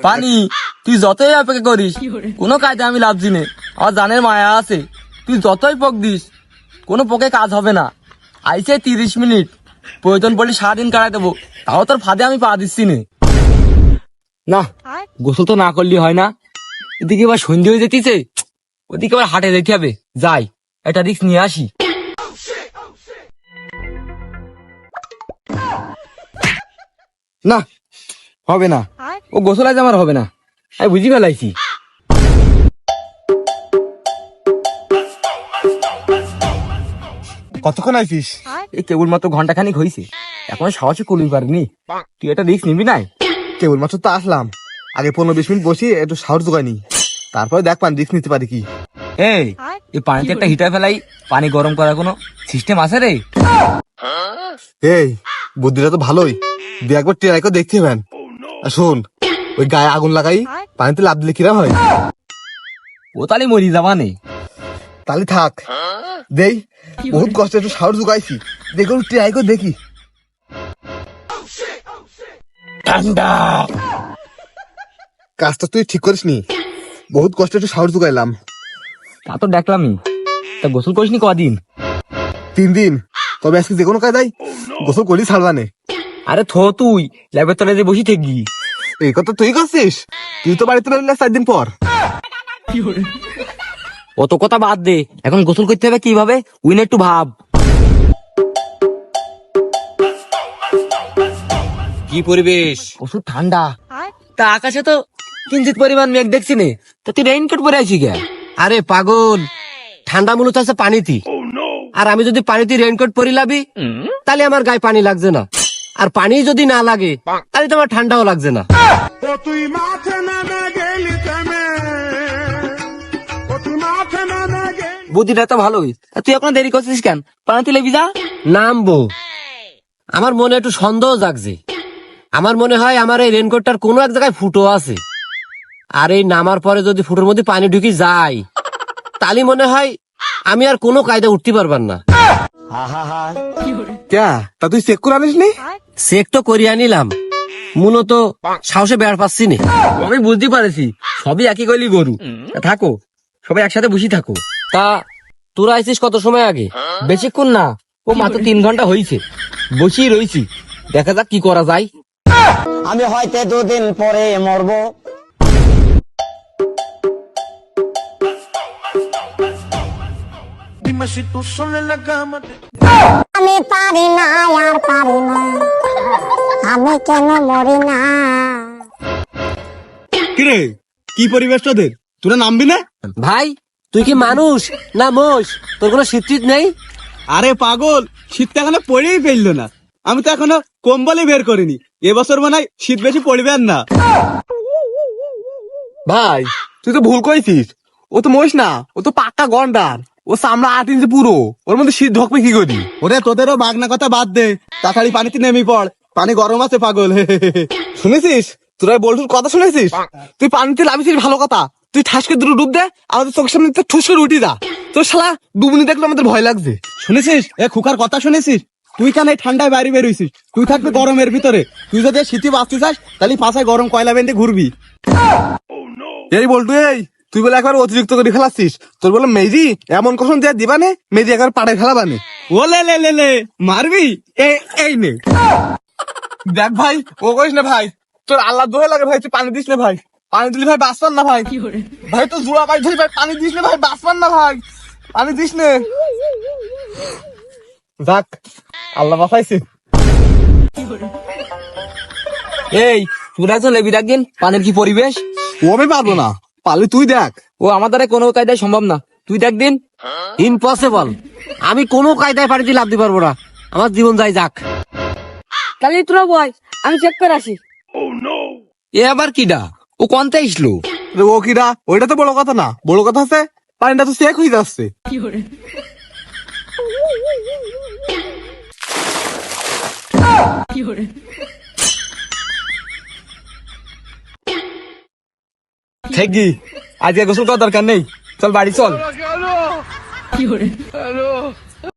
পানি তুই যতই অপেক্ষা করিস কোনো কাজে আমি লাভ দিনে, আমার জানের মায়া আছে। তুই যতই পোক দিস কোনো পোকে কাজ হবে না। আইসে 30 মিনিট, প্রয়োজন পড়লে সারাদিন কাটাই দেবো, তাও তোর ফাঁদে আমি পা দিচ্ছি না। গোসল তো না করলে হয় না। এদিকে এবার সন্ধে হয়ে যেতেছে, ওদিকে আবার হাটে যেতে হবে। যাই, একটা রিস্ক নিয়ে আসি। না হবে না, ও গোসল আজ আমার হবে না, আমি বুঝি ফেলাইছি। কতক্ষণ আইছিস? এই কেবলমাত্র ঘন্টাখানিক হয়েছে, এখন সাহসে করবি পারিনি। তুই একটা রিস্ক নিবি না? কেবলমাত্র তো আসলাম, আগে 15-20 মিনিট বসি একটু সাহস জোগায়নি, তারপরে দেখ পান রিস্ক নিতে পারি কি। এই পানিতে একটা হিটার ফেলাই, পানি গরম করার কোনো সিস্টেম আছে রে? এই বুদ্ধিটা তো ভালোই, দিয়ে একবার ট্রাই করে দেখতে হবেন। আর শোন, ওই গায়ে আগুন লাগাই পানিতে লাভ দিলে কিরম হয়? ও তাহলে মরি যাবা নে। তাহলে থাক, দেই বহুত কষ্টে একটু সাহস জোগাইছি, দেখো ট্রাই করে দেখি। ঠান্ডা কাজটা তুই ঠিক করিস নি, বহুত কষ্টে একটু সাহস জোগাইলাম। তা তো দেখলামই, তা গোসল করিসনি কদিন? 3 দিন, তবে আজকে যে কোনো কায়দায় গোসল করি ছাড়বানে। আরে থো, তুই ল্যাবের তলে যে বসি থাকি। এই কথা তুই করছিস? তুই তো বাড়িতে বেরোলে 4 দিন পর। অত কথা বাদ দে, এখন গোসল করতে হবে কিভাবে উইন একটু ভাব। কি পরিবেশ? প্রচুর ঠান্ডা, তা আকাশে তো কিঞ্চিত পরিমাণ মেঘ দেখছি নে, তা তুই রেইনকোট পরে আছি কে? আরে পাগল, ঠান্ডা মূলত আছে পানিতে। আর আমি যদি পানিতে রেইনকোট পরি লাবি, তাহলে আমার গায়ে পানি লাগছে না। আর পানি যদি না লাগে, তাহলে তো আমার ঠান্ডাও লাগছে না। বুদ্ধিটা তো ভালোই, তা তুই এখন দেরি করছিস কেন? পানিতে লেবি যা। নামবো, আমার মনে একটু সন্দেহ জাগছে। আমার মনে হয় আমার এই রেইনকোটটার কোনো এক জায়গায় ফুটো আছে। আর এই নামার পরে যদি ফুটোর মধ্যে পানি ঢুকি যায়, তাহলে মনে হয় আমি আর কোনো কায়দা উঠতে পারবার না। ক্যা তা তুই চেক করে আনিস নি? চেক তো করিয়া নিলাম, মূলত সাহসে বেড় পাচ্ছি না। আমি বুঝতে পারছি, সবই একই কইলি গরু। তা থাকো, সবাই একসাথে বসে থাকো। তা তোরা আইছিস কত সময় আগে? বেশিক্ষণ না, ও মাত্র 3 ঘন্টা হয়েছে, বসেই রয়েছি। দেখা যাক কি করা যায়। আমি হয়তো 2 দিন পরে মরবো। আমি পারি না আর পারি না, আমি কেন মরি না? কিরে কি পরিবেশ তোদের, তোরা নামবি না? ভাই তুই কি মানুষ না মোষ? তোর কোনো শীত নেই? আরে পাগল, শীত এখনো পড়েই ফেললো না, আমি তো এখনো কম্বলই বের করিনি। এবছর মনে হয় শীত বেশি পড়বে না। ভাই তুই তো ভুল করেছিস, ও তো মোষ না, ও তো পাক্কা গন্ডার। ও চামড়া 8 ইঞ্চি পুরো, ওর মধ্যে শীত ঢোকবে কি করি? ওরে তোদেরও বাগনা কথা বাদ দে, তাড়াতাড়ি পানিতে নেমে পড়, পানি গরম আছে পাগল। শুনেছিস তোরা বল্টুর কথা শুনেছিস? তুই পানিতে লাভিছিস ভালো কথা, তুই ঠাসকে দুটো ডুব দে, আমাদের চোখের সামনে ঠুস করে উঠি যা। তোর শালা ডুবুনি দেখলে আমাদের ভয় লাগছে। শুনেছিস এ খুকার কথা শুনেছিস? তুই কেন এই ঠান্ডায় বাইরে বেরোইছিস? তুই থাকবি গরমের ভিতরে, তুই যদি শীতে বাঁচতে চাস তাহলে পাশায় গরম কয়লা বেঁধে ঘুরবি। এই বল্টু, এই তুই বলে একবার অতিরিক্ত করে ফেলাচ্ছিস। তোর বলে মেজি এমন কখন দেয়া দিবানে, মেজি একবার পাড়ে ফেলাবানে। ও লে লে লে লে মারবি? এই নে দেখ ভাই, ও কইস না ভাই, তোর আল্লাহ দোহাই লাগে ভাই, তুই পানি দিস না ভাই, পানি দিলি ভাই বাঁচপান না ভাই। ভাই তো জোড়া ভাই ধরি ভাই, পানি দিস না ভাই, বাঁচপান না ভাই, পানি দিস না। যাক আল্লাহ বাঁচাইছে। এই তোরা তো লেবি রাখবেন, পানির কি পরিবেশ? ও আমি পারবো না, পারলে তুই দেখ। ও আমার দ্বারা কোনো কায়দায় সম্ভব না, তুই দেখ দিন। ইম্পসিবল, আমি কোনো কায়দায় পানিতে লাভ দিতে পারবো না, আমার জীবন যাই যাক। তাহলে তোরা বয়, আমি চেক করে আসি। এ আবার কিডা? ও কোনটা ইসলো? ও কিরা, ওইটা তো বড় কথা না, বড় কথা আছে পানিটা তো চেক হয়ে যাচ্ছে। ঠিকই, আজকে গোসল করার দরকার নেই, চল বাড়ি চল।